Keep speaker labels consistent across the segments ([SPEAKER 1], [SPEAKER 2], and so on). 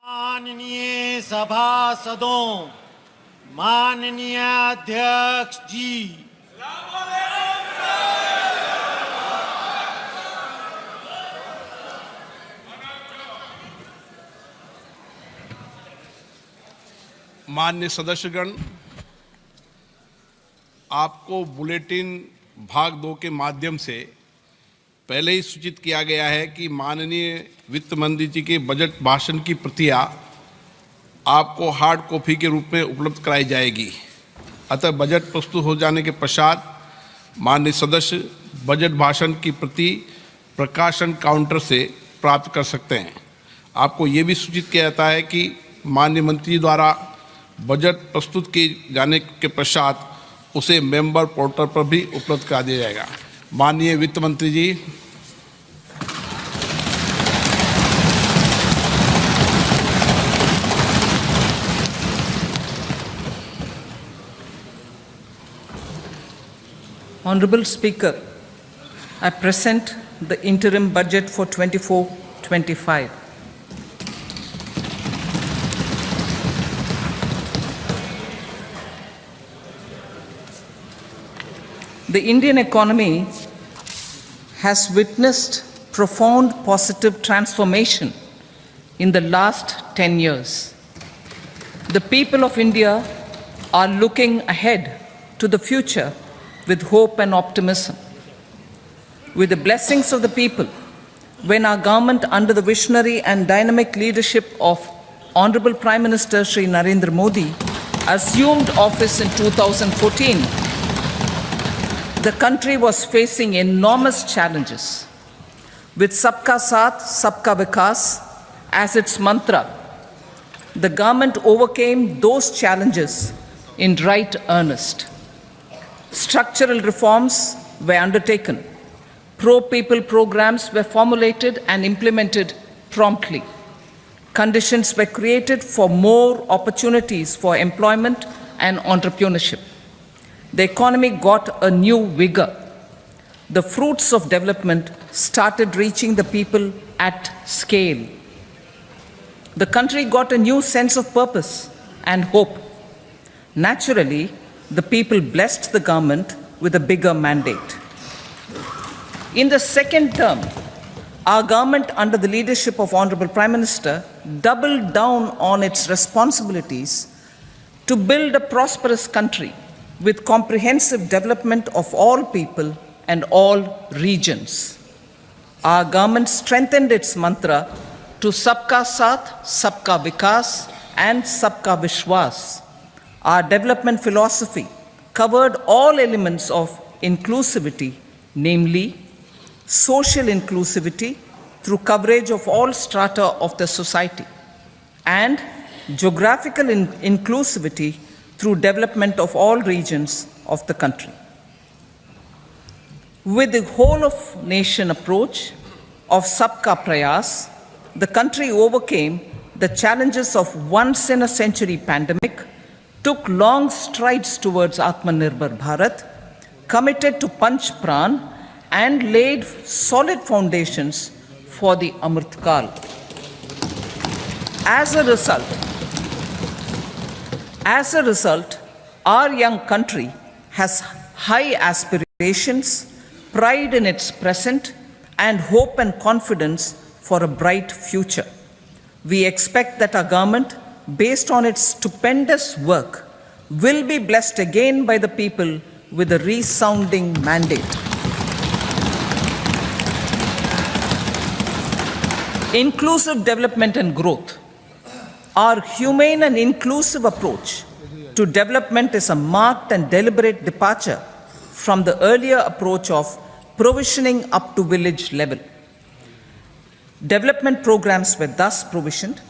[SPEAKER 1] माननीय सभासदों, माननीय अध्यक्ष जी,
[SPEAKER 2] माननीय सदस्यगण, आपको बुलेटिन भाग 2 के माध्यम से पहले ही सूचित किया गया है कि माननीय वित्त मंत्री जी के बजट भाषण की प्रतियां आपको हार्ड कॉपी के रूप में उपलब्ध कराई जाएगी। अतः बजट प्रस्तुत हो जाने के पश्चात माननीय सदस्य बजट भाषण की प्रति प्रकाशन काउंटर से प्राप्त कर सकते हैं। आपको ये भी सूचित किया जाता है कि माननीय मंत्री द्वारा बजट प्रस्तुत किए जाने के पश्चात उसे मेंबर पोर्टल पर भी उपलब्ध करा दिया जाएगा। माननीय वित्त मंत्री जी।
[SPEAKER 3] Honorable Speaker, I present the interim budget for 24-25. The Indian economy has witnessed profound positive transformation in the last 10 years. The people of India are looking ahead to the future with hope and optimism. With the blessings of the people, when our government under the visionary and dynamic leadership of Honorable Prime Minister Shri Narendra Modi assumed office in 2014, the country was facing enormous challenges. With Sabka Saath, Sabka Vikas as its mantra, the government overcame those challenges in right earnest. Structural reforms were undertaken. Pro-people programs were formulated and implemented promptly. Conditions were created for more opportunities for employment and entrepreneurship. The economy got a new vigor. The fruits of development started reaching the people at scale. The country got a new sense of purpose and hope. Naturally, the people blessed the government with a bigger mandate. In the second term, our government, under the leadership of Honorable Prime Minister, doubled down on its responsibilities to build a prosperous country with comprehensive development of all people and all regions. Our government strengthened its mantra to Sabka Saath, Sabka Vikas and Sabka Vishwas. Our development philosophy covered all elements of inclusivity, namely social inclusivity through coverage of all strata of the society, and geographical inclusivity through development of all regions of the country. With the whole of nation approach of Sabka Prayas, the country overcame the challenges of once in a century pandemic, took long strides towards Atmanirbhar Bharat, committed to Panch Pran, and laid solid foundations for the Amrit Kal. As a result, our young country has high aspirations, pride in its present, and hope and confidence for a bright future. We expect that our government, based on its stupendous work, will be blessed again by the people with a resounding mandate. Inclusive development and growth. Our humane and inclusive approach to development is a marked and deliberate departure from the earlier approach of provisioning up to village level. Development programs were thus provisioned.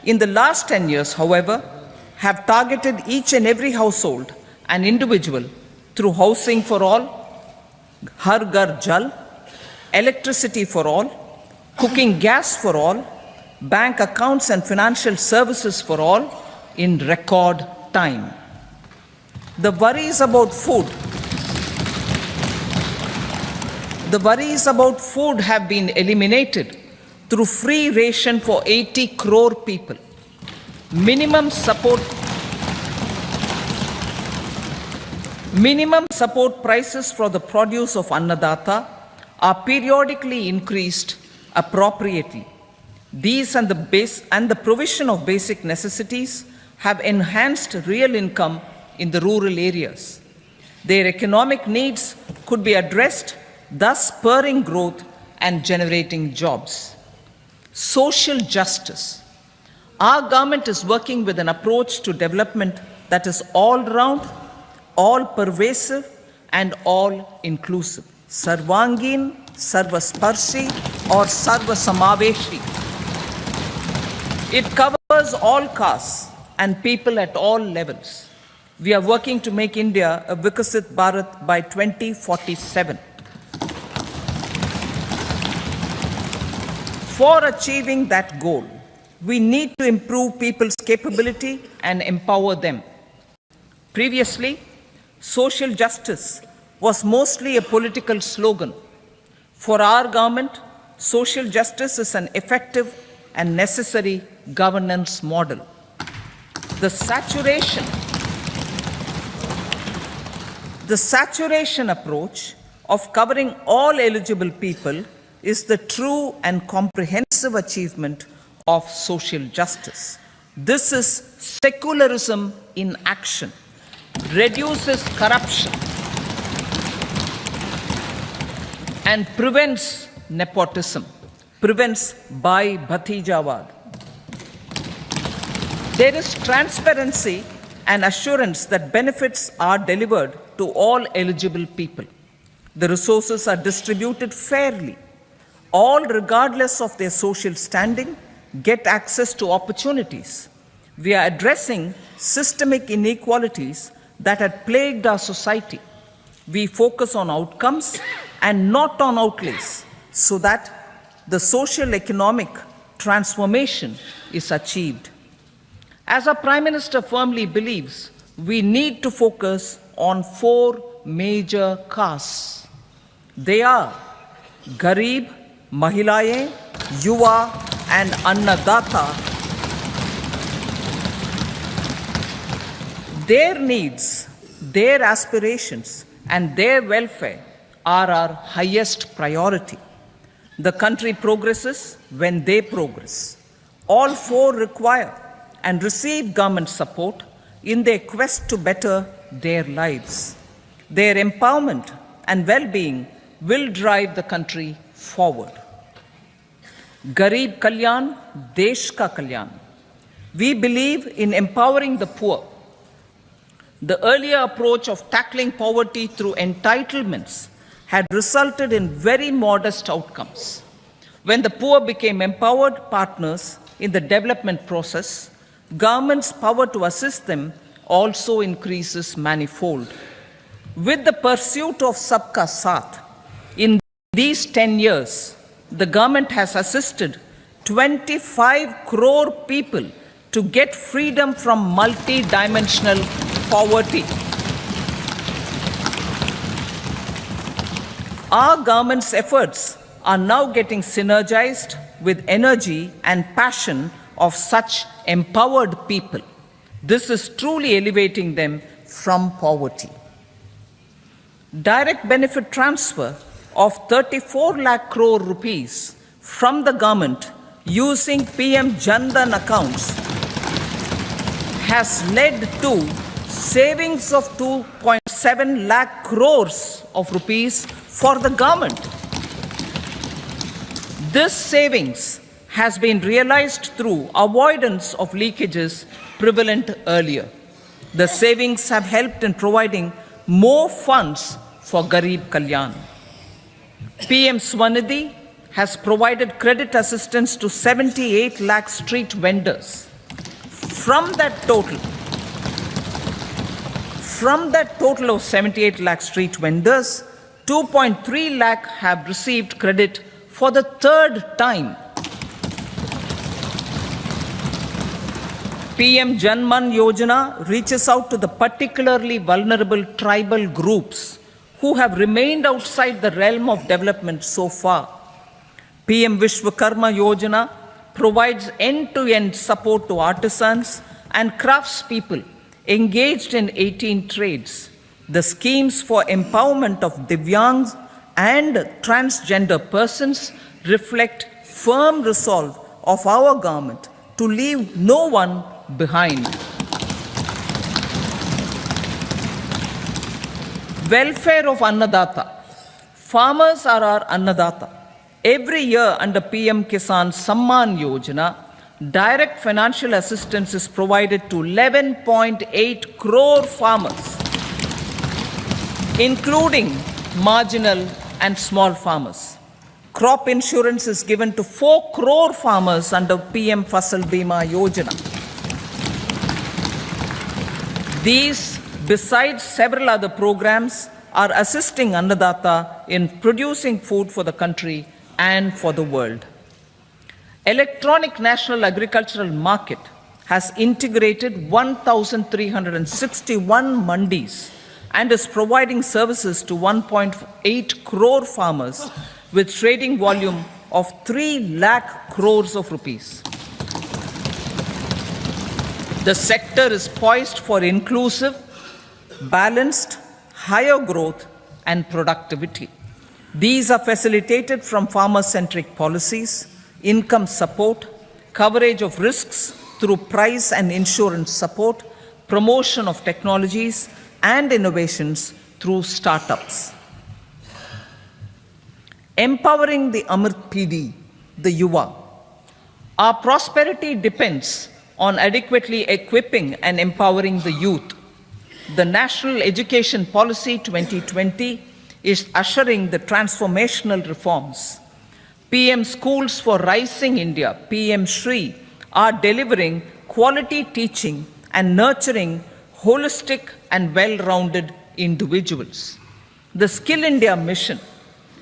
[SPEAKER 3] In the last 10 years, however, have targeted each and every household and individual through housing for all, Har Ghar Jal, electricity for all, cooking gas for all, bank accounts and financial services for all in record time. The worries about food have been eliminated through free ration for 80 crore people. Minimum support prices for the produce of Annadata are periodically increased appropriately. These and the provision of basic necessities have enhanced real income in the rural areas. Their economic needs could be addressed, thus spurring growth and generating jobs. Social justice. Our government is working with an approach to development that is all-round, all-pervasive, and all-inclusive. Sarvangin, Sarvasparshi, or Sarvasamaveshi. It covers all castes and people at all levels. We are working to make India a Vikasit Bharat by 2047. For achieving that goal, we need to improve people's capability and empower them. Previously, social justice was mostly a political slogan. For our government, social justice is an effective and necessary governance model. The saturation approach of covering all eligible people is the true and comprehensive achievement of social justice. This is secularism in action, reduces corruption, and prevents nepotism, prevents Bhai Bhatijawad. There is transparency and assurance that benefits are delivered to all eligible people. The resources are distributed fairly. All, regardless of their social standing, get access to opportunities. We are addressing systemic inequalities that had plagued our society. We focus on outcomes and not on outlays so that the social economic transformation is achieved. As our Prime Minister firmly believes, we need to focus on 4 major castes. They are Garib, Mahilaye, Yuva, and Annadata. Their needs, their aspirations, and their welfare are our highest priority. The country progresses when they progress. All 4 require and receive government support in their quest to better their lives. Their empowerment and well-being will drive the country forward. Garib Kalyan, Desh Ka Kalyan. We believe in empowering the poor. The earlier approach of tackling poverty through entitlements had resulted in very modest outcomes. When the poor became empowered partners in the development process, government's power to assist them also increases manifold. With the pursuit of Sabka Saath, in these 10 years, the government has assisted 25 crore people to get freedom from multi-dimensional poverty. Our government's efforts are now getting synergized with energy and passion of such empowered people. This is truly elevating them from poverty. Direct benefit transfer of 34 lakh crore rupees from the government using PM Jan Dhan accounts has led to savings of 2.7 lakh crores of rupees for the government. This savings has been realized through avoidance of leakages prevalent earlier. The savings have helped in providing more funds for Garib Kalyan. PM Swanidhi has provided credit assistance to 78 lakh street vendors. From that total of 78 lakh street vendors, 2.3 lakh have received credit for the 3rd time. PM Janman Yojana reaches out to the particularly vulnerable tribal groups who have remained outside the realm of development so far. PM Vishwakarma Yojana provides end-to-end support to artisans and craftspeople engaged in 18 trades. The schemes for empowerment of Divyangs and transgender persons reflect firm resolve of our government to leave no one behind. Welfare of Annadata. Farmers are our Annadata. Every year under PM Kisan Samman Yojana, direct financial assistance is provided to 11.8 crore farmers, including marginal and small farmers. Crop insurance is given to 4 crore farmers under PM Fasal Bima Yojana. These, besides several other programs, are assisting Annadata in producing food for the country and for the world. Electronic National Agricultural Market has integrated 1,361 mandis and is providing services to 1.8 crore farmers with trading volume of 3 lakh crores of rupees. The sector is poised for inclusive, balanced, higher growth and productivity. These are facilitated from farmer-centric policies, income support, coverage of risks through price and insurance support, promotion of technologies and innovations through startups. Empowering the Amrit PD, the Yuva. Our prosperity depends on adequately equipping and empowering the youth. The National Education Policy 2020 is ushering the transformational reforms. PM Schools for Rising India, PM Shri, are delivering quality teaching and nurturing holistic and well-rounded individuals. The Skill India mission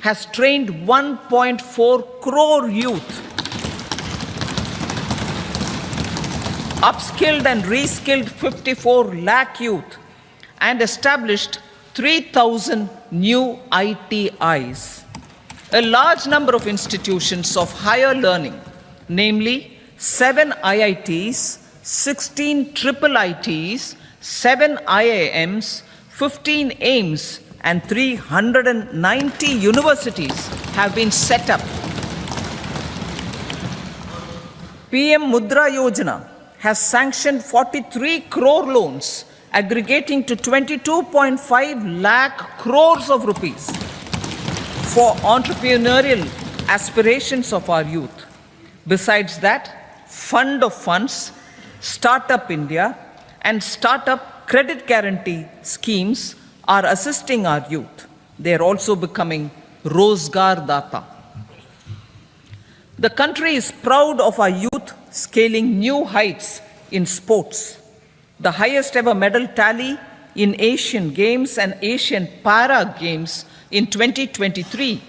[SPEAKER 3] has trained 1.4 crore youth, upskilled and reskilled 54 lakh youth, and established 3,000 new ITIs. A large number of institutions of higher learning, namely 7 IITs, 16 triple ITs, 7 IIMs, 15 AIMS, and 390 universities have been set up. PM Mudra Yojana has sanctioned 43 crore loans aggregating to 22.5 lakh crores of rupees for entrepreneurial aspirations of our youth. Besides that, Fund of Funds, Startup India, and Startup Credit Guarantee schemes are assisting our youth. They are also becoming Rozgar Data. The country is proud of our youth scaling new heights in sports. The highest ever medal tally in Asian Games and Asian Para Games in 2023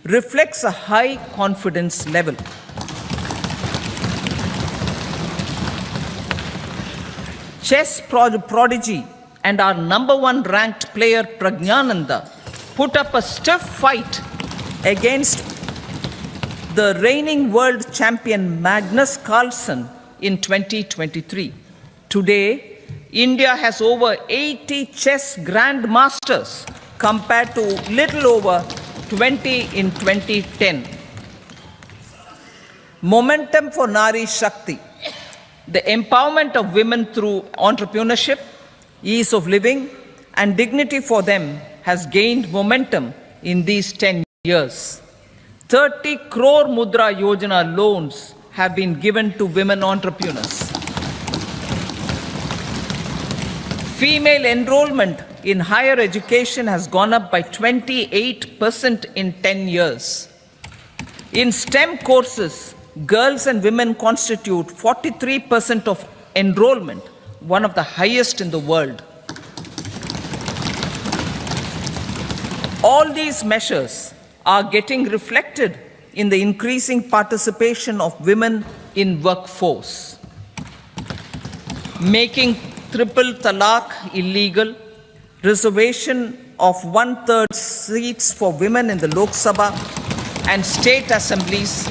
[SPEAKER 3] reflects a high confidence level. Chess prodigy and our #1 ranked player Pragnananda put up a stiff fight against the reigning world champion Magnus Carlsen in 2023. Today, India has over 80 chess grandmasters compared to little over 20 in 2010. Momentum for Nari Shakti. The empowerment of women through entrepreneurship, ease of living, and dignity for them has gained momentum in these 10 years. 30 crore Mudra Yojana loans have been given to women entrepreneurs. Female enrollment in higher education has gone up by 28% in 10 years. In STEM courses, girls and women constitute 43% of enrollment, one of the highest in the world. All these measures are getting reflected in the increasing participation of women in workforce. Making triple talaq illegal, reservation of 1/3 seats for women in the Lok Sabha and state assemblies,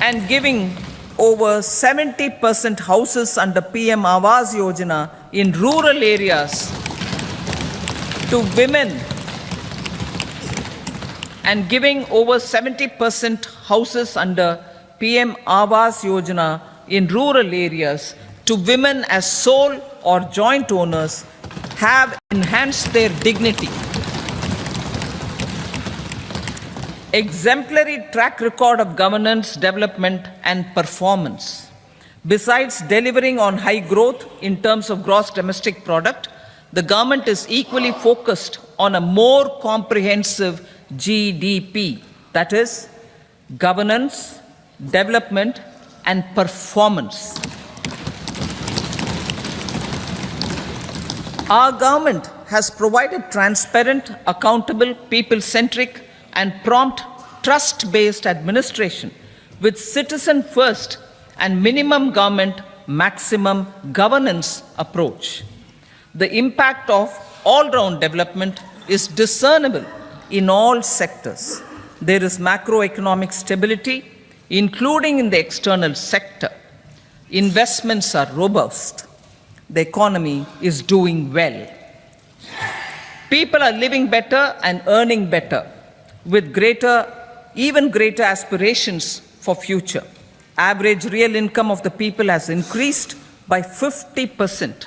[SPEAKER 3] and giving over 70% houses under PM Awas Yojana in rural areas to women, and giving over 70% houses under PM Awas Yojana in rural areas to women as sole or joint owners have enhanced their dignity. Exemplary track record of governance, development, and performance. Besides delivering on high growth in terms of gross domestic product, the government is equally focused on a more comprehensive GDP, that is, governance, development, and performance. Our government has provided transparent, accountable, people-centric, and prompt trust-based administration with citizen first and minimum government, maximum governance approach. The impact of all-round development is discernible in all sectors. There is macroeconomic stability, including in the external sector. Investments are robust. The economy is doing well. People are living better and earning better, with even greater aspirations for future. Average real income of the people has increased by 50%.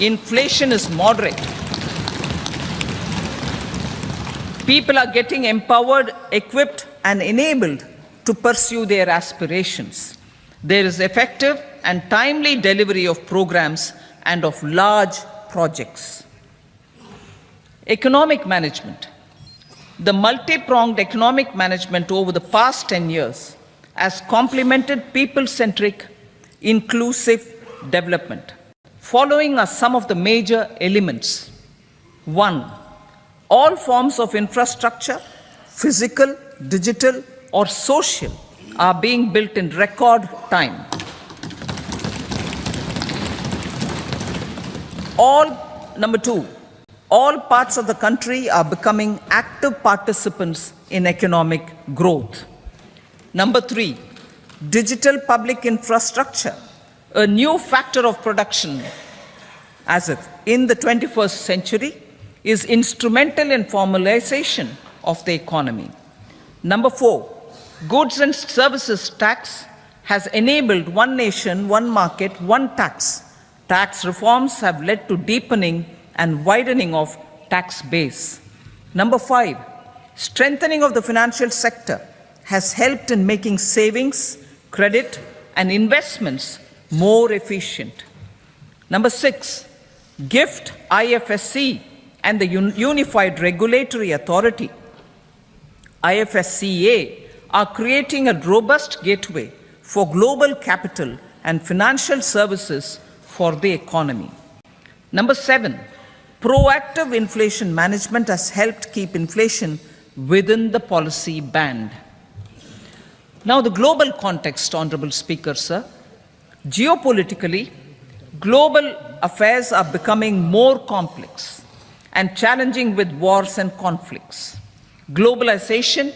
[SPEAKER 3] Inflation is moderate. People are getting empowered, equipped, and enabled to pursue their aspirations. There is effective and timely delivery of programs and of large projects. Economic management. The multi-pronged economic management over the past 10 years has complemented people-centric, inclusive development. Following are some of the major elements. 1. All forms of infrastructure, physical, digital, or social, are being built in record time. Number 2. All parts of the country are becoming active participants in economic growth. Number 3, digital public infrastructure, a new factor of production as if in the 21st century, is instrumental in formalization of the economy. Number 4, goods and services tax has enabled one nation, one market, one tax. Tax reforms have led to deepening and widening of tax base. Number 5, strengthening of the financial sector has helped in making savings, credit, and investments more efficient. Number 6, GIFT, IFSC, and the Unified Regulatory Authority, IFSCA, are creating a robust gateway for global capital and financial services for the economy. Number 7, proactive inflation management has helped keep inflation within the policy band. Now, the global context, Honorable Speaker, sir. Geopolitically, global affairs are becoming more complex and challenging with wars and conflicts. Globalization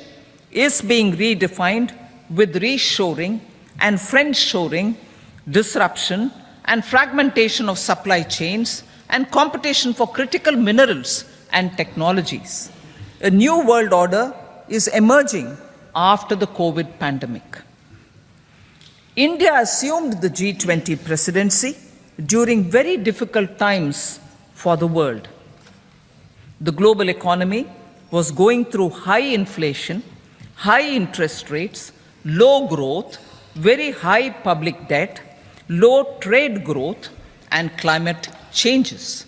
[SPEAKER 3] is being redefined with reshoring and friendshoring, disruption and fragmentation of supply chains, and competition for critical minerals and technologies. A new world order is emerging after the COVID pandemic. India assumed the G20 presidency during very difficult times for the world. The global economy was going through high inflation, high interest rates, low growth, very high public debt, low trade growth, and climate changes.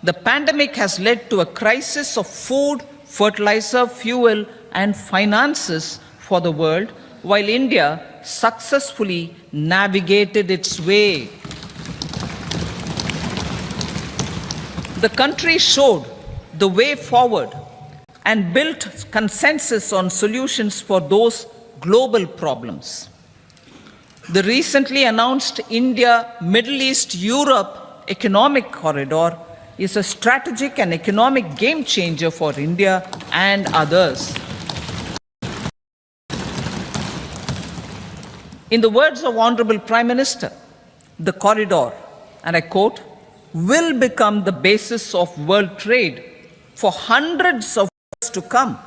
[SPEAKER 3] The pandemic has led to a crisis of food, fertilizer, fuel, and finances for the world, while India successfully navigated its way. The country showed the way forward and built consensus on solutions for those global problems. The recently announced India-Middle East-Europe economic corridor is a strategic and economic game changer for India and others. In the words of Honorable Prime Minister, the corridor, and I quote, will become the basis of world trade for hundreds of years to come,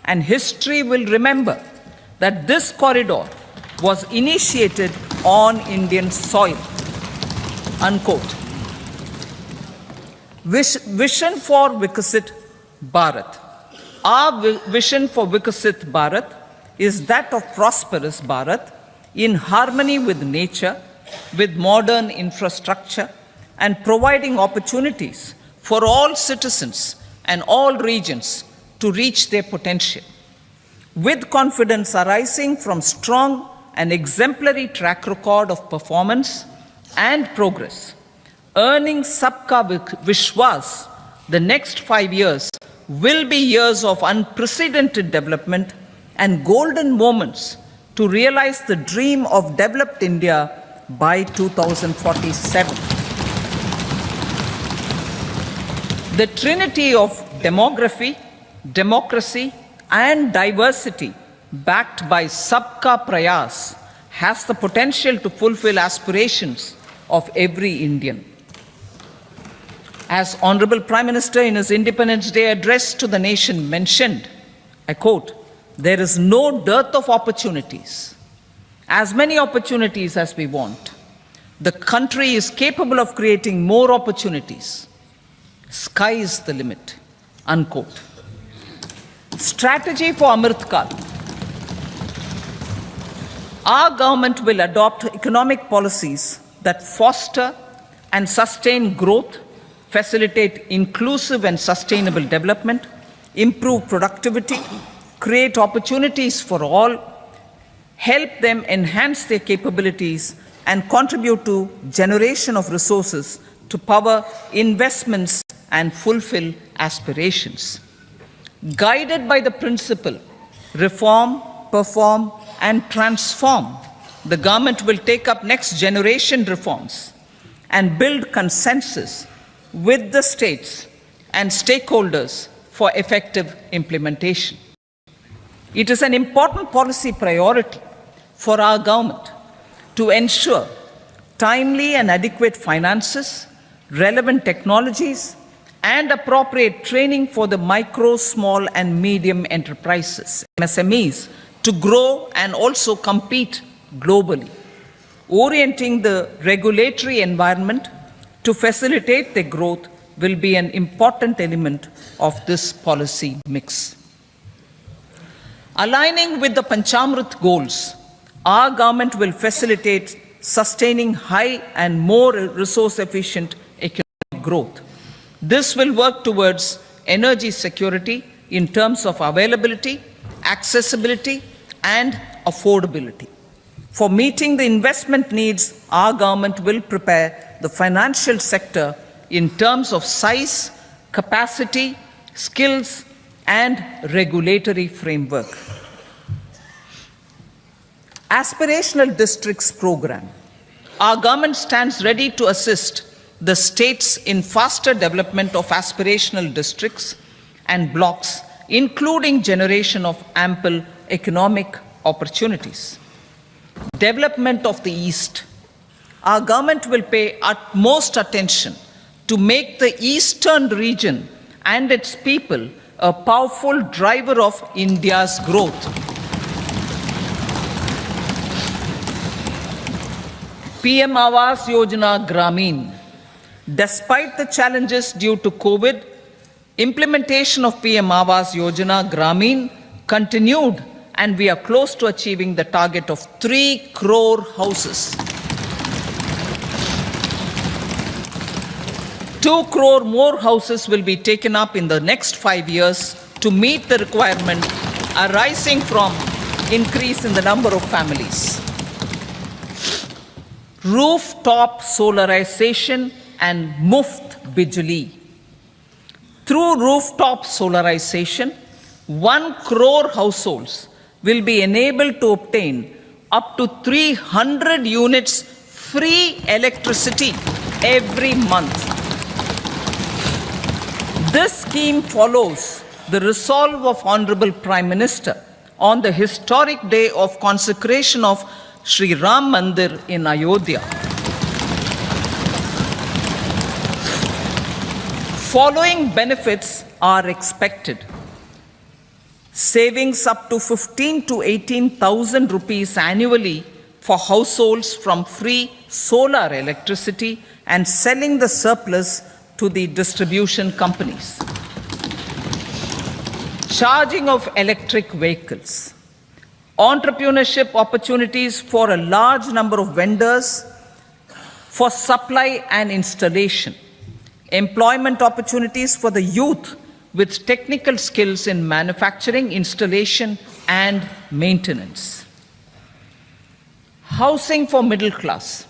[SPEAKER 3] and history will remember that this corridor was initiated on Indian soil, unquote. Vision for Vikasit Bharat. Our vision for Vikasit Bharat is that of prosperous Bharat in harmony with nature, with modern infrastructure, and providing opportunities for all citizens and all regions to reach their potential. With confidence arising from strong and exemplary track record of performance and progress, earning Sabka Vishwas, the next 5 years will be years of unprecedented development and golden moments to realize the dream of developed India by 2047. The trinity of demography, democracy, and diversity backed by Sabka Prayas has the potential to fulfill aspirations of every Indian. As Honorable Prime Minister in his Independence Day address to the nation mentioned, I quote, there is no dearth of opportunities, as many opportunities as we want. The country is capable of creating more opportunities. Sky is the limit, unquote. Strategy for Amrit Kal. Our government will adopt economic policies that foster and sustain growth, facilitate inclusive and sustainable development, improve productivity, create opportunities for all, help them enhance their capabilities, and contribute to generation of resources to power investments and fulfill aspirations. Guided by the principle, reform, perform, and transform, the government will take up next generation reforms and build consensus with the states and stakeholders for effective implementation. It is an important policy priority for our government to ensure timely and adequate finances, relevant technologies, and appropriate training for the micro, small, and medium enterprises, MSMEs, to grow and also compete globally. Orienting the regulatory environment to facilitate their growth will be an important element of this policy mix. Aligning with the Panchamrit goals, our government will facilitate sustaining high and more resource-efficient economic growth. This will work towards energy security in terms of availability, accessibility, and affordability. For meeting the investment needs, our government will prepare the financial sector in terms of size, capacity, skills, and regulatory framework. Aspirational Districts Program. Our government stands ready to assist the states in faster development of aspirational districts and blocks, including generation of ample economic opportunities. Development of the East. Our government will pay utmost attention to make the eastern region and its people a powerful driver of India's growth. PM Awas Yojana Gramin. Despite the challenges due to COVID, implementation of PM Awas Yojana Gramin continued, and we are close to achieving the target of 3 crore houses. 2 crore more houses will be taken up in the next 5 years to meet the requirement arising from increase in the number of families. Rooftop solarization and Muft Bijli. Through rooftop solarization, 1 crore households will be enabled to obtain up to 300 units free electricity every month. This scheme follows the resolve of Honorable Prime Minister on the historic day of consecration of Sri Ram Mandir in Ayodhya. Following benefits are expected. Savings up to 15 to 18,000 rupees annually for households from free solar electricity and selling the surplus to the distribution companies. Charging of electric vehicles. Entrepreneurship opportunities for a large number of vendors for supply and installation. Employment opportunities for the youth with technical skills in manufacturing, installation, and maintenance. Housing for middle class.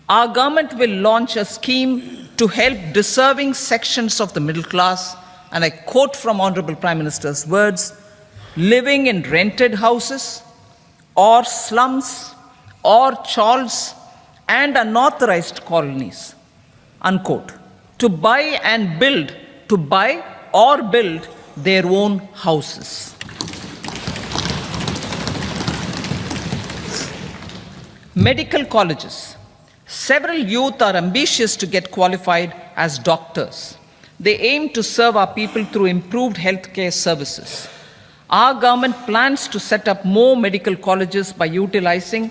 [SPEAKER 3] Our government will launch a scheme to help deserving sections of the middle class, and I quote from Honorable Prime Minister's words, living in rented houses or slums or chawls and unauthorized colonies, unquote, to buy or build their own houses. Medical colleges. Several youth are ambitious to get qualified as doctors. They aim to serve our people through improved healthcare services. Our government plans to set up more medical colleges by utilizing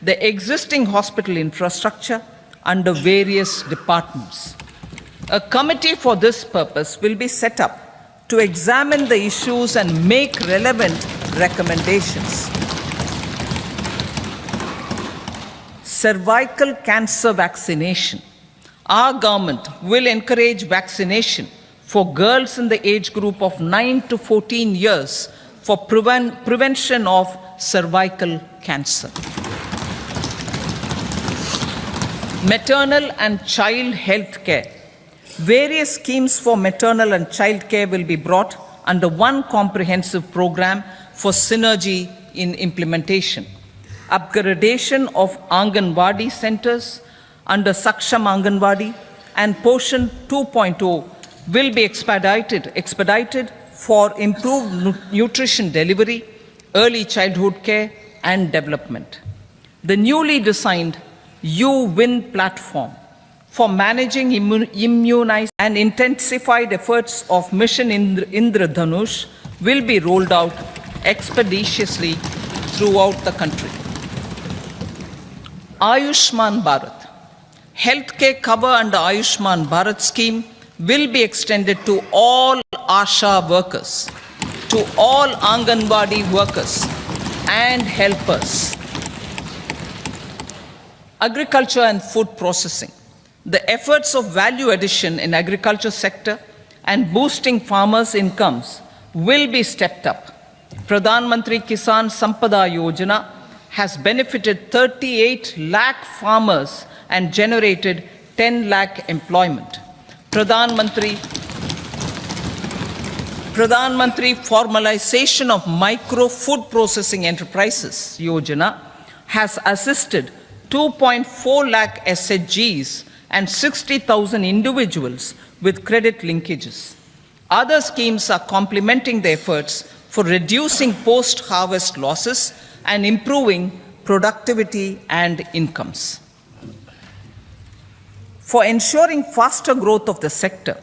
[SPEAKER 3] the existing hospital infrastructure under various departments. A committee for this purpose will be set up to examine the issues and make relevant recommendations. Cervical cancer vaccination. Our government will encourage vaccination for girls in the age group of 9 to 14 years for prevention of cervical cancer. Maternal and child health care. Various schemes for maternal and child care will be brought under one comprehensive program for synergy in implementation. Upgradation of Anganwadi centers under Saksham Anganwadi and Poshan 2.0 will be expedited for improved nutrition delivery, early childhood care, and development. The newly designed U-Win platform for managing immunized and intensified efforts of Mission Indradhanush will be rolled out expeditiously throughout the country. Ayushman Bharat. Healthcare cover under Ayushman Bharat scheme will be extended to all ASHA workers, to all Anganwadi workers and helpers. Agriculture and food processing. The efforts of value addition in agriculture sector and boosting farmers' incomes will be stepped up. Pradhan Mantri Kisan Sampada Yojana has benefited 38 lakh farmers and generated 10 lakh employment. Pradhan Mantri Formalization of Micro Food Processing Enterprises Yojana has assisted 2.4 lakh SHGs and 60,000 individuals with credit linkages. Other schemes are complementing the efforts for reducing post-harvest losses and improving productivity and incomes. For ensuring faster growth of the sector,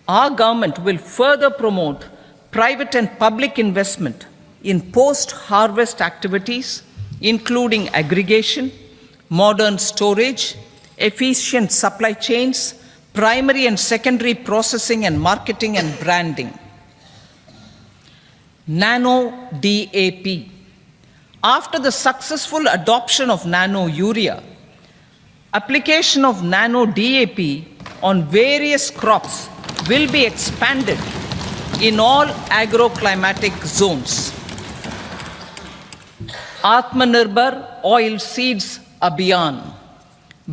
[SPEAKER 3] our government will further promote private and public investment in post-harvest activities, including aggregation, modern storage, efficient supply chains, primary and secondary processing and marketing and branding. Nano DAP. After the successful adoption of nano urea, application of nano DAP on various crops will be expanded in all agroclimatic zones. Atmanirbhar Oil Seeds Abhiyan.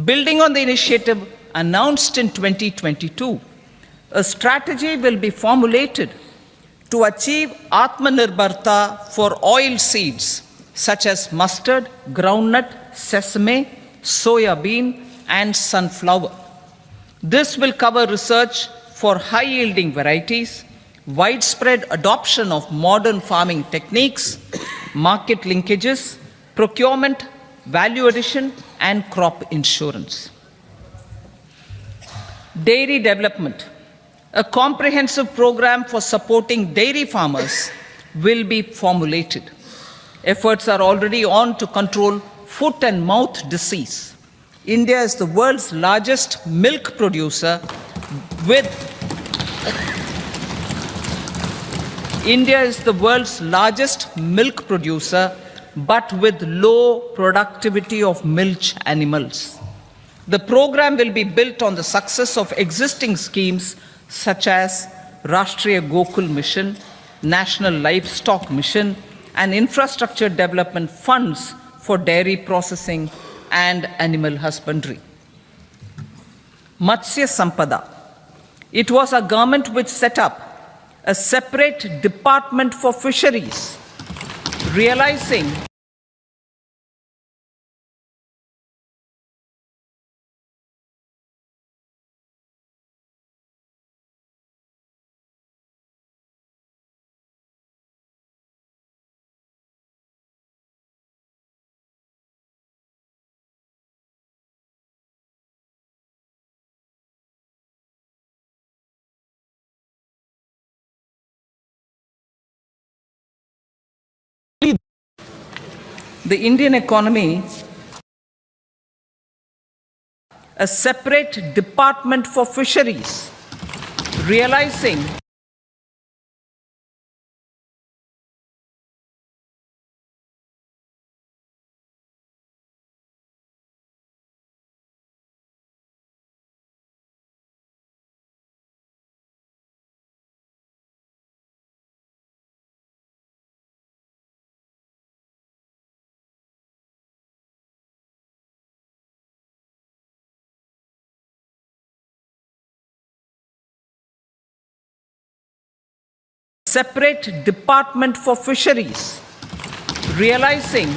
[SPEAKER 3] Building on the initiative announced in 2022, a strategy will be formulated to achieve Atmanirbharta for oil seeds such as mustard, groundnut, sesame, soya bean, and sunflower. This will cover research for high-yielding varieties, widespread adoption of modern farming techniques, market linkages, procurement, value addition, and crop insurance. Dairy development. A comprehensive program for supporting dairy farmers will be formulated. Efforts are already on to control foot and mouth disease. India is the world's largest milk producer with India is the world's largest milk producer, but with low productivity of milch animals. The program will be built on the success of existing schemes such as Rashtriya Gokul Mission, National Livestock Mission, and infrastructure development funds for dairy processing and animal husbandry. Matsya Sampada. It was our government which set up a separate department for fisheries, realizing the Indian economy a separate department for fisheries, realizing separate department for fisheries, realizing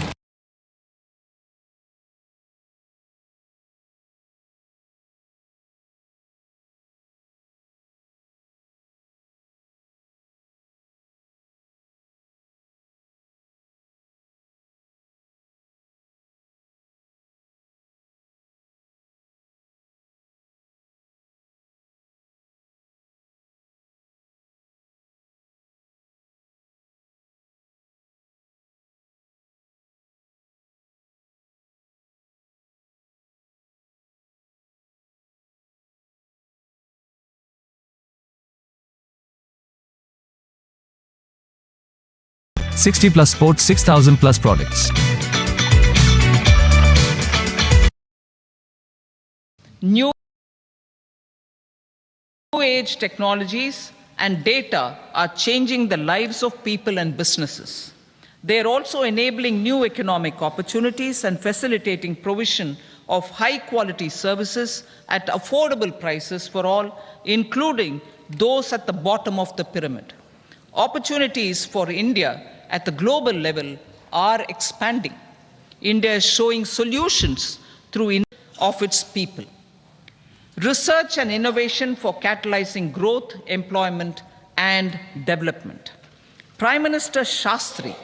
[SPEAKER 4] +60 sports, 6,000 plus products.
[SPEAKER 3] new age technologies and data are changing the lives of people and businesses. They are also enabling new economic opportunities and facilitating provision of high quality services at affordable prices for all, including those at the bottom of the pyramid. Opportunities for India at the global level are expanding. India is showing solutions through of its people. Research and innovation for catalyzing growth, employment, and development. Prime Minister Shastri,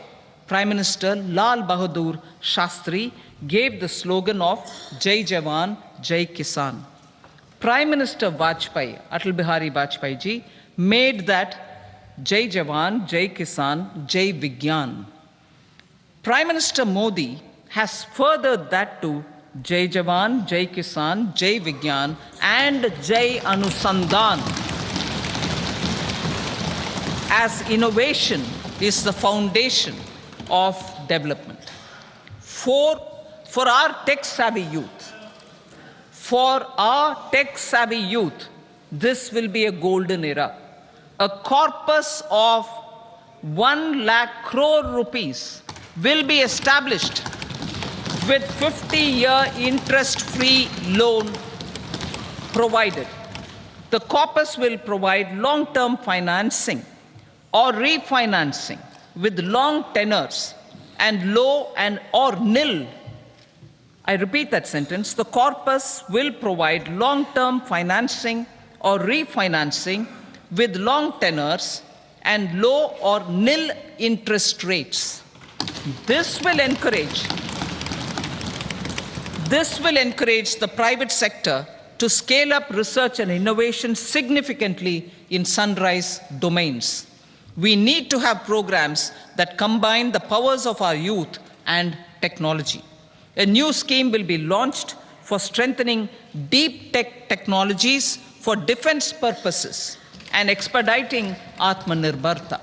[SPEAKER 3] Prime Minister Lal Bahadur Shastri gave the slogan of Jai Jawan, Jai Kisan. Prime Minister Vajpayee, Atal Bihari Vajpayee ji, made that Jai Jawan, Jai Kisan, Jai Vigyan. Prime Minister Modi has furthered that to Jai Jawan, Jai Kisan, Jai Vigyan, and Jai Anusandhan, as innovation is the foundation of development. For our tech-savvy youth, this will be a golden era. A corpus of 1 lakh crore rupees will be established with 50-year interest-free loan provided. The corpus will provide long-term financing or refinancing with long tenors and low and or nil. I repeat that sentence. The corpus will provide long-term financing or refinancing with long tenors and low or nil interest rates. This will encourage This will encourage the private sector to scale up research and innovation significantly in sunrise domains. We need to have programs that combine the powers of our youth and technology. A new scheme will be launched for strengthening deep tech technologies for defense purposes and expediting Atmanirbharta.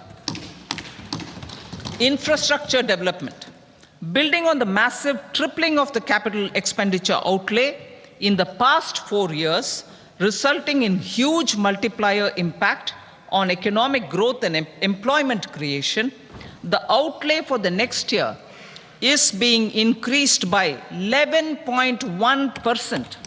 [SPEAKER 3] Infrastructure development. Building on the massive tripling of the capital expenditure outlay in the past 4 years, resulting in huge multiplier impact on economic growth and employment creation, the outlay for the next year is being increased by 11.1%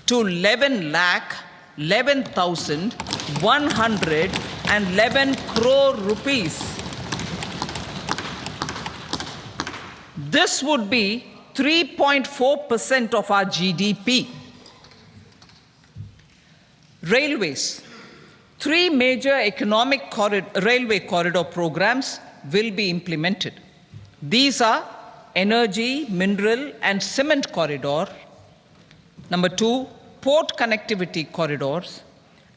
[SPEAKER 3] to 11,111 crore rupees. This would be 3.4% of our GDP. Railways. 3 major railway corridor programs will be implemented. These are energy, mineral, and cement corridor. Number 2, port connectivity corridors.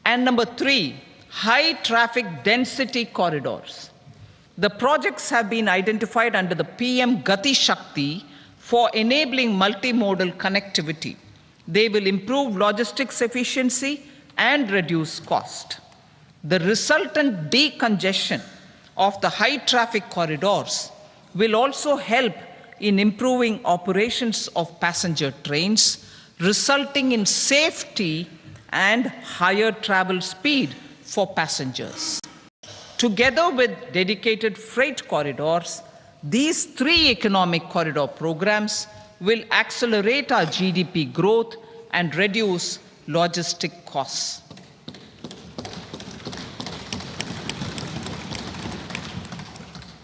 [SPEAKER 3] And number 3, high traffic density corridors. The projects have been identified under the PM Gati Shakti for enabling multimodal connectivity. They will improve logistics efficiency and reduce cost. The resultant decongestion of the high traffic corridors will also help in improving operations of passenger trains, resulting in safety and higher travel speed for passengers. Together with dedicated freight corridors, these 3 economic corridor programs will accelerate our GDP growth and reduce logistic costs.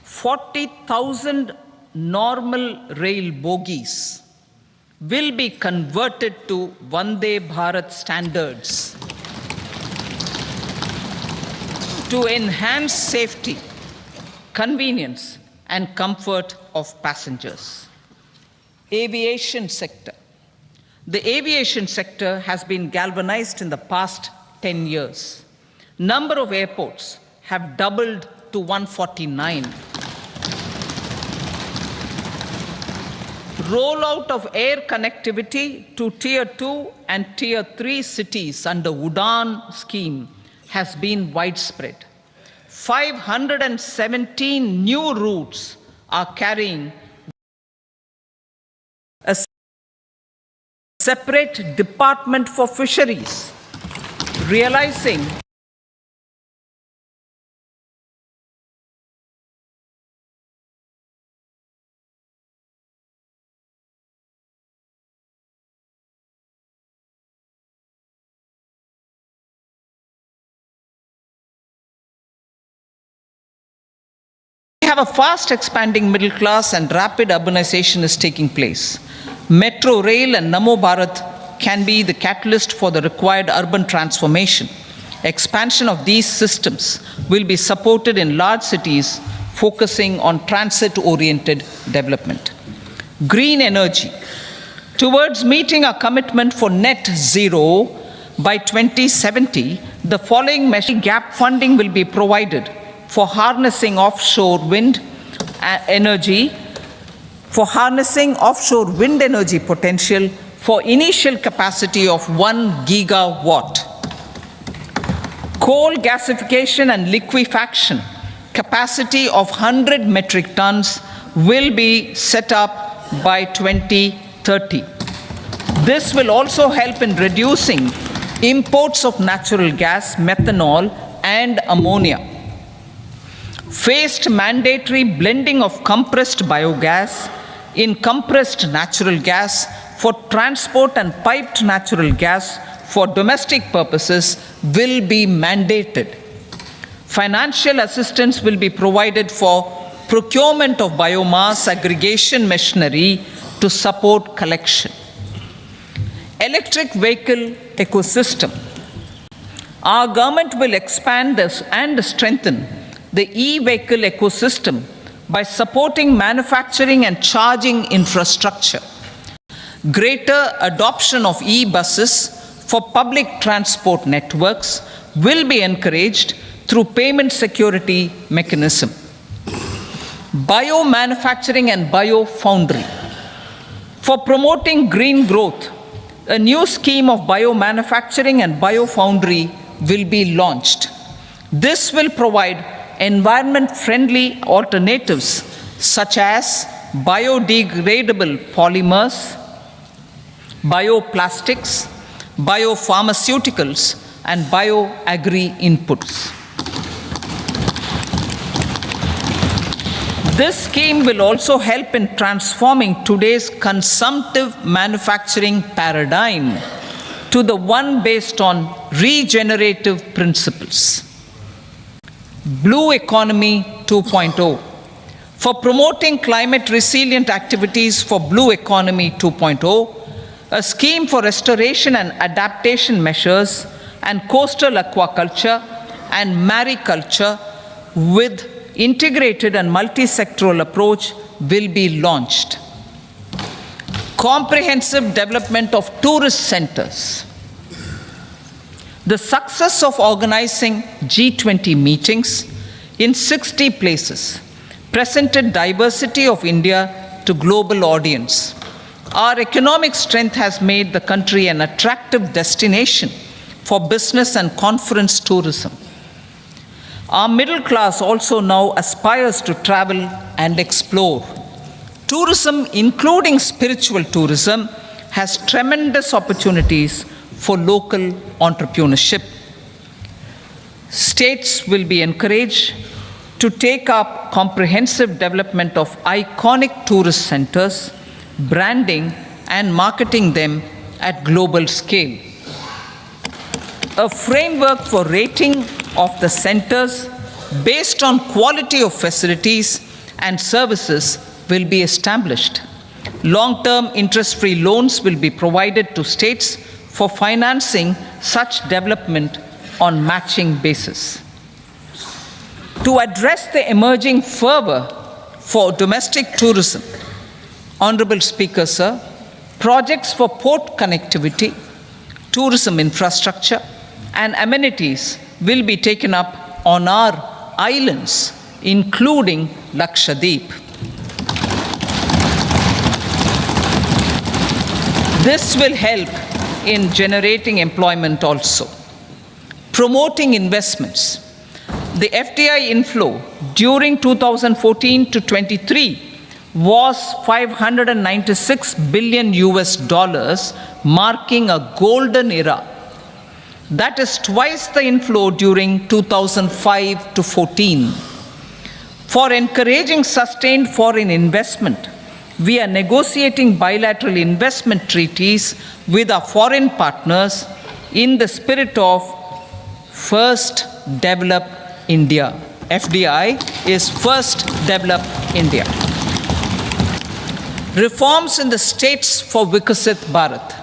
[SPEAKER 3] 40,000 normal rail bogies will be converted to Vande Bharat standards to enhance safety, convenience, and comfort of passengers. Aviation sector. The aviation sector has been galvanized in the past 10 years. Number of airports have doubled to 149. Rollout of air connectivity to Tier 2 and Tier 3 cities under UDAN scheme has been widespread. 517 new routes are carrying a separate department for fisheries, realizing have a fast expanding middle class and rapid urbanization is taking place. Metro rail and Namo Bharat can be the catalyst for the required urban transformation. Expansion of these systems will be supported in large cities focusing on transit-oriented development. Green energy. Towards meeting our commitment for net zero by 2070, the following gap funding will be provided for harnessing offshore wind energy, potential for initial capacity of 1 gigawatt. Coal gasification and liquefaction capacity of 100 metric tons will be set up by 2030. This will also help in reducing imports of natural gas, methanol, and ammonia. Phased mandatory blending of compressed biogas in compressed natural gas for transport and piped natural gas for domestic purposes will be mandated. Financial assistance will be provided for procurement of biomass aggregation machinery to support collection. Electric vehicle ecosystem. Our government will expand this and strengthen the e-vehicle ecosystem by supporting manufacturing and charging infrastructure. Greater adoption of e-buses for public transport networks will be encouraged through payment security mechanism. Biomanufacturing and biofoundry. For promoting green growth, a new scheme of biomanufacturing and biofoundry will be launched. This will provide environment-friendly alternatives such as biodegradable polymers, bioplastics, biopharmaceuticals, and bioagri inputs. This scheme will also help in transforming today's consumptive manufacturing paradigm to the one based on regenerative principles. Blue Economy 2.0. For promoting climate resilient activities for Blue Economy 2.0, a scheme for restoration and adaptation measures and coastal aquaculture and mariculture with integrated and multi-sectoral approach will be launched. Comprehensive development of tourist centers. The success of organizing G20 meetings in 60 places presented diversity of India to global audience. Our economic strength has made the country an attractive destination for business and conference tourism. Our middle class also now aspires to travel and explore. Tourism, including spiritual tourism, has tremendous opportunities for local entrepreneurship. States will be encouraged to take up comprehensive development of iconic tourist centers, branding and marketing them at global scale. A framework for rating of the centers based on quality of facilities and services will be established. Long-term interest-free loans will be provided to states for financing such development on matching basis. To address the emerging fervor for domestic tourism, Honorable Speaker, sir, projects for port connectivity, tourism infrastructure, and amenities will be taken up on our islands, including Lakshadweep. This will help in generating employment also. Promoting investments. The FDI inflow during 2014 to 23 was 596 billion US dollars, marking a golden era. That is twice the inflow during 2005 to 14. For encouraging sustained foreign investment, we are negotiating bilateral investment treaties with our foreign partners in the spirit of First Develop India. FDI is First Develop India. Reforms in the states for Vikasit Bharat.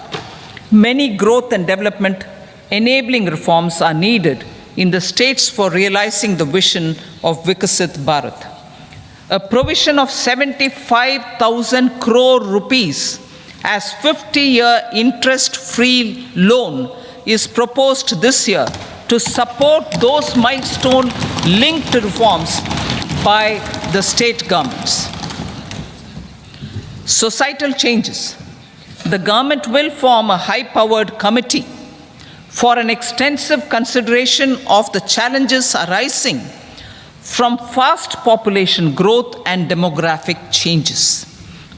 [SPEAKER 3] Many growth and development enabling reforms are needed in the states for realizing the vision of Vikasit Bharat. A provision of 75,000 crore rupees as 50-year interest-free loan is proposed this year to support those milestone-linked reforms by the state governments. Societal changes. The government will form a high-powered committee for an extensive consideration of the challenges arising from fast population growth and demographic changes.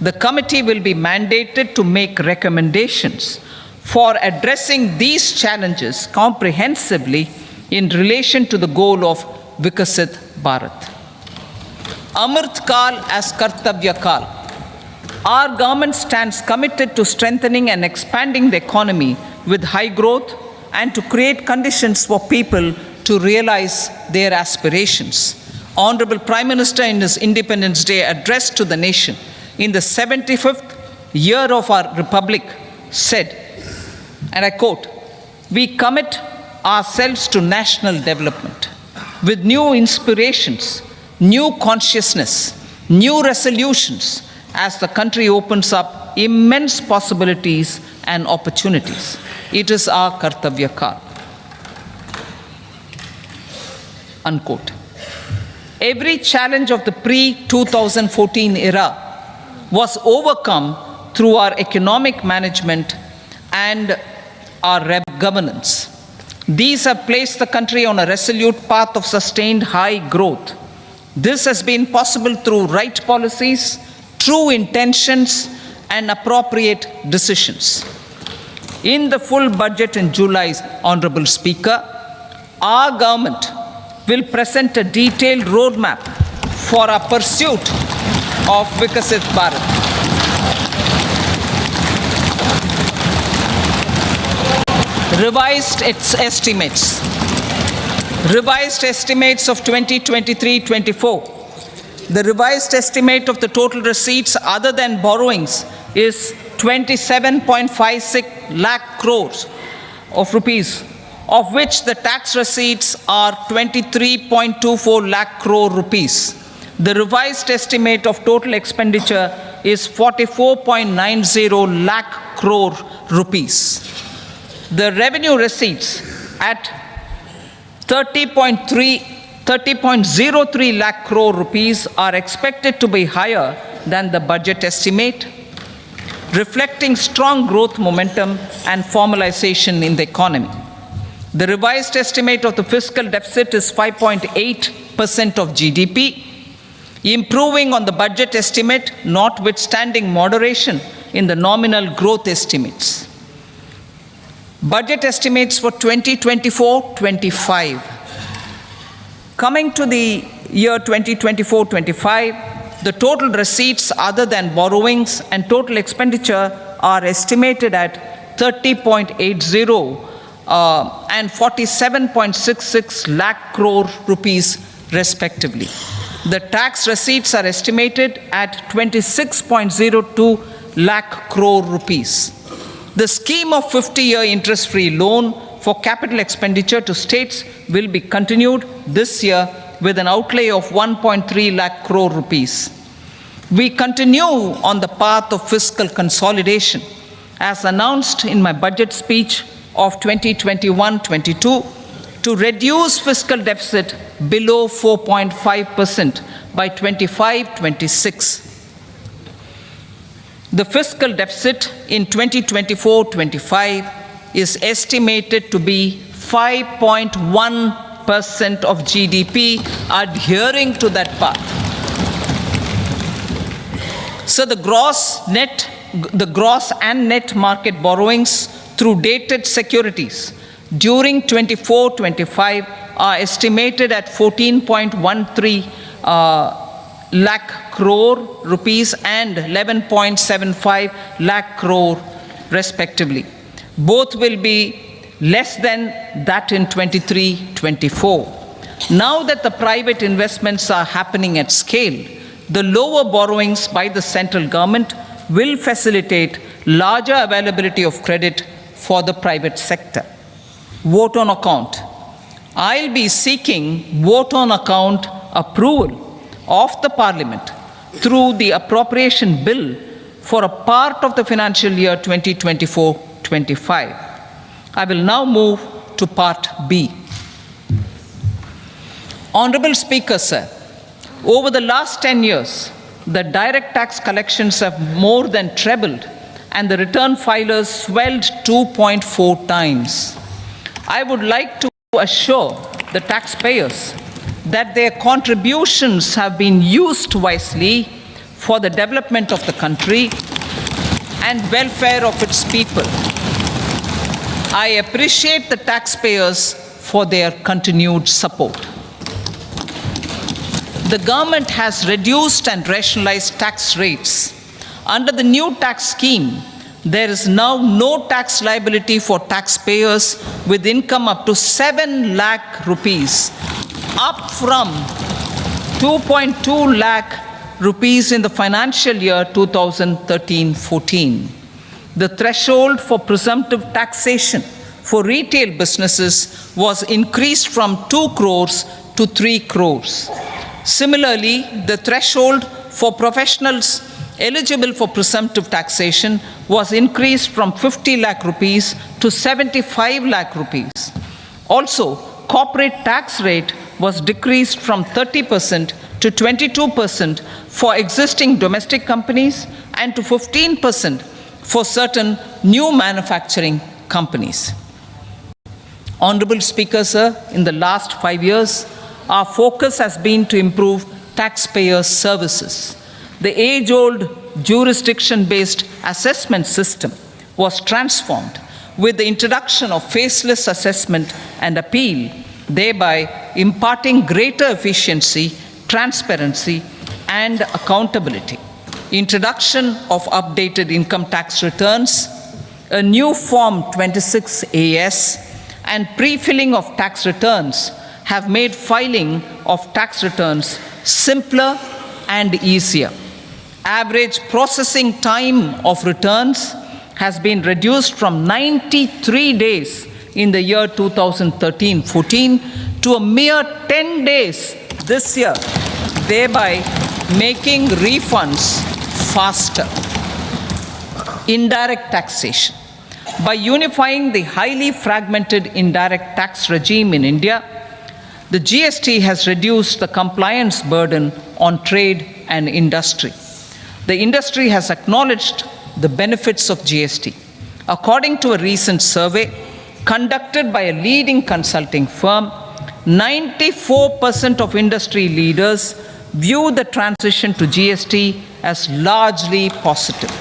[SPEAKER 3] The committee will be mandated to make recommendations for addressing these challenges comprehensively in relation to the goal of Vikasit Bharat. Amrit Kal as Kartavya Kal. Our government stands committed to strengthening and expanding the economy with high growth and to create conditions for people to realize their aspirations. Honorable Prime Minister in his Independence Day address to the nation in the 75th year of our Republic said, and I quote, "We commit ourselves to national development with new inspirations, new consciousness, new resolutions as the country opens up immense possibilities and opportunities. It is our Kartavya Kal. Unquote. Every challenge of the pre-2014 era was overcome through our economic management and our governance. These have placed the country on a resolute path of sustained high growth. This has been possible through right policies, true intentions, and appropriate decisions. In the full budget in July, Honorable Speaker, our government will present a detailed roadmap for our pursuit of Vikasit Bharat. Revised estimates of 2023-24. The revised estimate of the total receipts other than borrowings is 27.56 lakh crores of rupees, of which the tax receipts are 23.24 lakh crore rupees. The revised estimate of total expenditure is 44.90 lakh crore rupees. The revenue receipts at 30.03 lakh crore rupees are expected to be higher than the budget estimate, reflecting strong growth momentum and formalization in the economy. The revised estimate of the fiscal deficit is 5.8% of GDP, improving on the budget estimate, notwithstanding moderation in the nominal growth estimates. Budget estimates for 2024-25. Coming to the year 2024-25, the total receipts other than borrowings and total expenditure are estimated at 30.80 and 47.66 lakh crore rupees respectively. The tax receipts are estimated at 26.02 lakh crore rupees. The scheme of 50-year interest-free loan for capital expenditure to states will be continued this year with an outlay of 1.3 lakh crore rupees. We continue on the path of fiscal consolidation, as announced in my budget speech of 2021-22, to reduce fiscal deficit below 4.5% by 25-26. The fiscal deficit in 2024-25 is estimated to be 5.1% of GDP, adhering to that path. So the gross and net market borrowings through dated securities during 24-25 are estimated at 14.13 lakh crore rupees and 11.75 lakh crore respectively. Both will be less than that in 23-24. Now that the private investments are happening at scale, the lower borrowings by the central government will facilitate larger availability of credit for the private sector. Vote on account. I'll be seeking vote on account approval of the Parliament through the appropriation bill for a part of the financial year 2024-25. I will now move to Part B. Honorable Speaker, sir, over the last 10 years, the direct tax collections have more than trebled and the return filers swelled 2.4 times. I would like to assure the taxpayers that their contributions have been used wisely for the development of the country and welfare of its people. I appreciate the taxpayers for their continued support. The government has reduced and rationalized tax rates. Under the new tax scheme, there is now no tax liability for taxpayers with income up to 7 lakh rupees, up from 2.2 lakh rupees in the financial year 2013-14. The threshold for presumptive taxation for retail businesses was increased from 2 crores to 3 crores. Similarly, the threshold for professionals eligible for presumptive taxation was increased from 50 lakh rupees to 75 lakh rupees. Also, corporate tax rate was decreased from 30% to 22% for existing domestic companies and to 15% for certain new manufacturing companies. Honorable Speaker, sir, in the last 5 years, our focus has been to improve taxpayer services. The age-old jurisdiction-based assessment system was transformed with the introduction of faceless assessment and appeal, thereby imparting greater efficiency, transparency, and accountability. Introduction of updated income tax returns, a new Form 26AS, and pre-filling of tax returns have made filing of tax returns simpler and easier. Average processing time of returns has been reduced from 93 days in the year 2013-14 to a mere 10 days this year, thereby making refunds faster. Indirect taxation. By unifying the highly fragmented indirect tax regime in India, the GST has reduced the compliance burden on trade and industry. The industry has acknowledged the benefits of GST. According to a recent survey conducted by a leading consulting firm, 94% of industry leaders view the transition to GST as largely positive.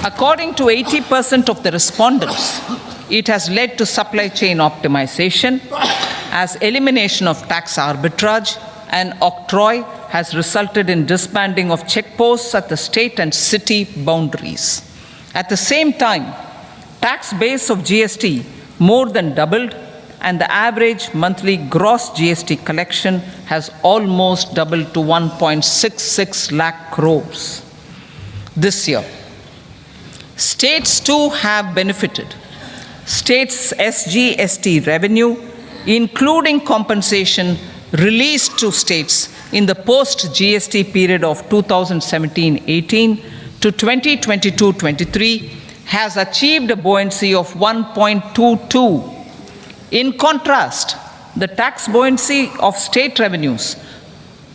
[SPEAKER 3] According to 80% of the respondents, it has led to supply chain optimization, as elimination of tax arbitrage and octroi has resulted in disbanding of checkposts at the state and city boundaries. At the same time, tax base of GST more than doubled, and the average monthly gross GST collection has almost doubled to 1.66 lakh crores this year. States too have benefited. States' SGST revenue, including compensation released to states in the post-GST period of 2017-18 to 2022-23, has achieved a buoyancy of 1.22. In contrast, the tax buoyancy of state revenues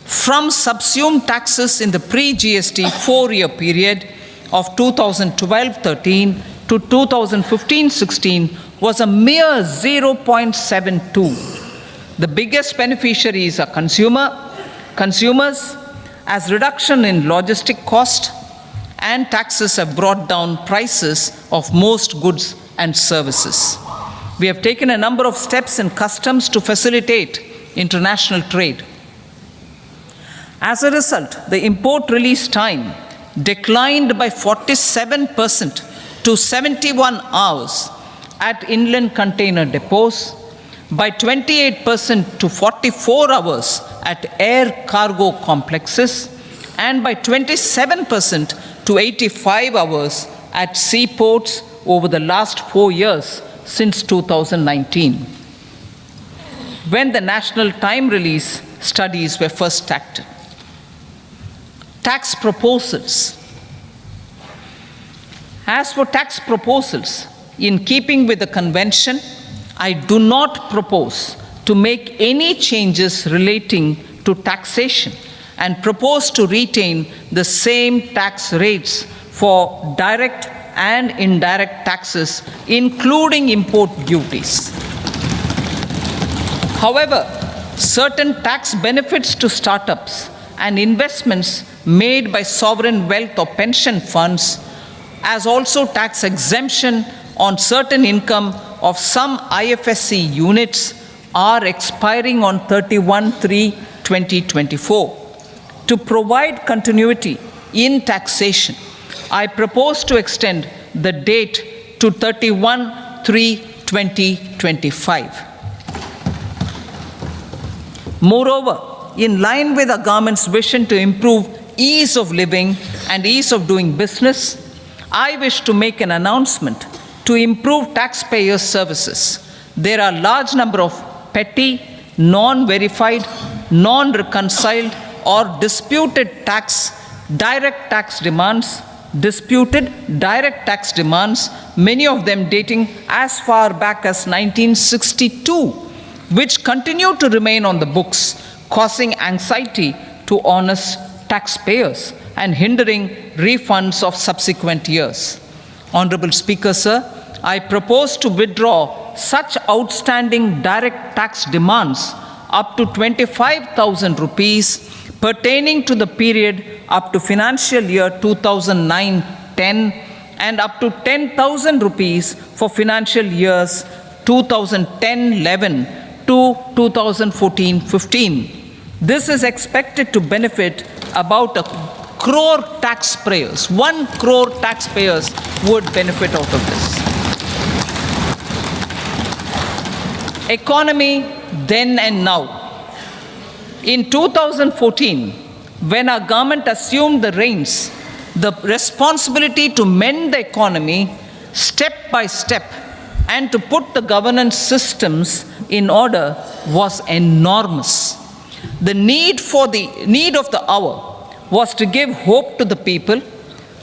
[SPEAKER 3] from subsumed taxes in the pre-GST four-year period of 2012-13 to 2015-16 was a mere 0.72. The biggest beneficiaries are consumers, as reduction in logistic cost and taxes have brought down prices of most goods and services. We have taken a number of steps in customs to facilitate international trade. As a result, the import release time declined by 47% to 71 hours at inland container depots, by 28% to 44 hours at air cargo complexes, and by 27% to 85 hours at seaports over the last 4 years since 2019, when the national time release studies were first started. Tax proposals. As for tax proposals, in keeping with the convention, I do not propose to make any changes relating to taxation and propose to retain the same tax rates for direct and indirect taxes, including import duties. However, certain tax benefits to startups and investments made by sovereign wealth or pension funds, as also tax exemption on certain income of some IFSC units, are expiring on 31/3/2024. To provide continuity in taxation, I propose to extend the date to 31/3/2025. Moreover, in line with the government's vision to improve ease of living and ease of doing business, I wish to make an announcement to improve taxpayer services. There are a large number of petty, non-verified, non-reconciled, or disputed direct tax demands, many of them dating as far back as 1962, which continue to remain on the books, causing anxiety to honest taxpayers and hindering refunds of subsequent years. Honorable Speaker, sir, I propose to withdraw such outstanding direct tax demands up to 25,000 rupees pertaining to the period up to financial year 2009-10 and up to 10,000 rupees for financial years 2010-11 to 2014-15. This is expected to benefit about 1 crore taxpayers. 1 crore taxpayers would benefit out of this. Economy then and now. In 2014, when our government assumed the reins, the responsibility to mend the economy step by step and to put the governance systems in order was enormous. The need of the hour was to give hope to the people,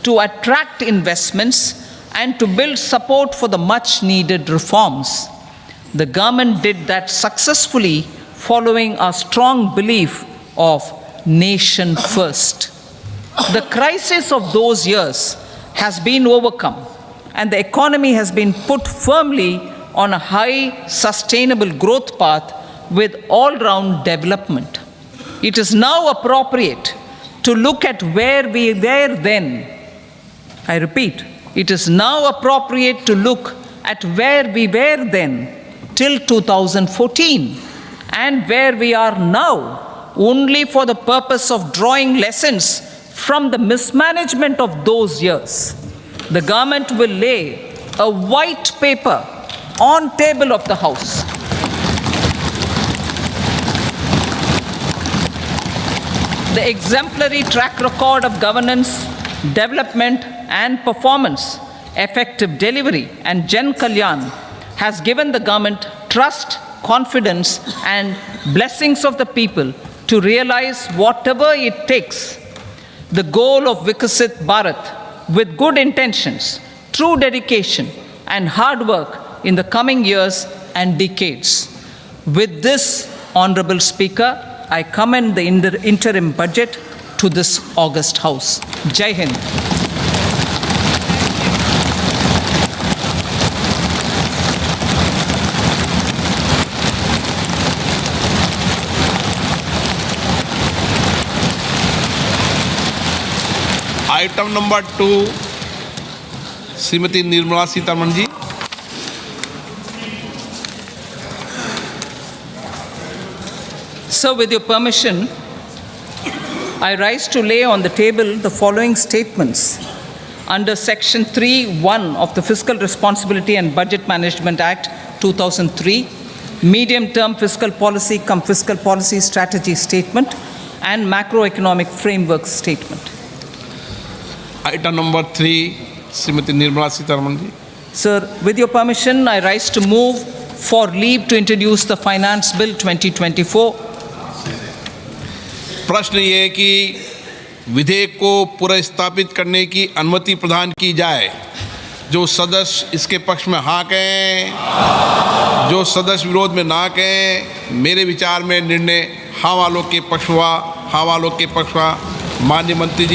[SPEAKER 3] to attract investments, and to build support for the much needed reforms. The government did that successfully, following a strong belief of nation first. The crisis of those years has been overcome, and the economy has been put firmly on a high, sustainable growth path with all-round development. It is now appropriate to look at where we were then. I repeat, it is now appropriate to look at where we were then till 2014 and where we are now, only for the purpose of drawing lessons from the mismanagement of those years. The government will lay a white paper on table of the House. The exemplary track record of governance, development and performance, effective delivery and Jan Kalyan has given the government trust, confidence and blessings of the people to realize whatever it takes, the goal of Vikasit Bharat, with good intentions, true dedication and hard work in the coming years and decades. With this, Honorable Speaker, I commend the interim budget to this august House. Jai Hind.
[SPEAKER 2] Item number 2 Shrimati Nirmala Sitharaman ji.
[SPEAKER 3] Sir, with your permission, I rise to lay on the table the following statements. Under Section 3(1) of the Fiscal Responsibility and Budget Management Act 2003, medium-term fiscal policy cum fiscal policy strategy statement and macroeconomic framework statement.
[SPEAKER 2] Item number 3 Shrimati Nirmala Sitharaman ji.
[SPEAKER 3] Sir, with your permission, I rise to move for leave to introduce the Finance Bill 2024.
[SPEAKER 2] प्रश्न ये है कि विधेयक को पुनर्स्थापित करने की अनुमति प्रदान की जाए. जो सदस्य इसके पक्ष में हाँ कहें, जो सदस्य विरोध में ना कहें. मेरे विचार में निर्णय हाँ वालों के पक्ष हुआ. हाँ वालों के पक्ष हुआ. माननीय मंत्री जी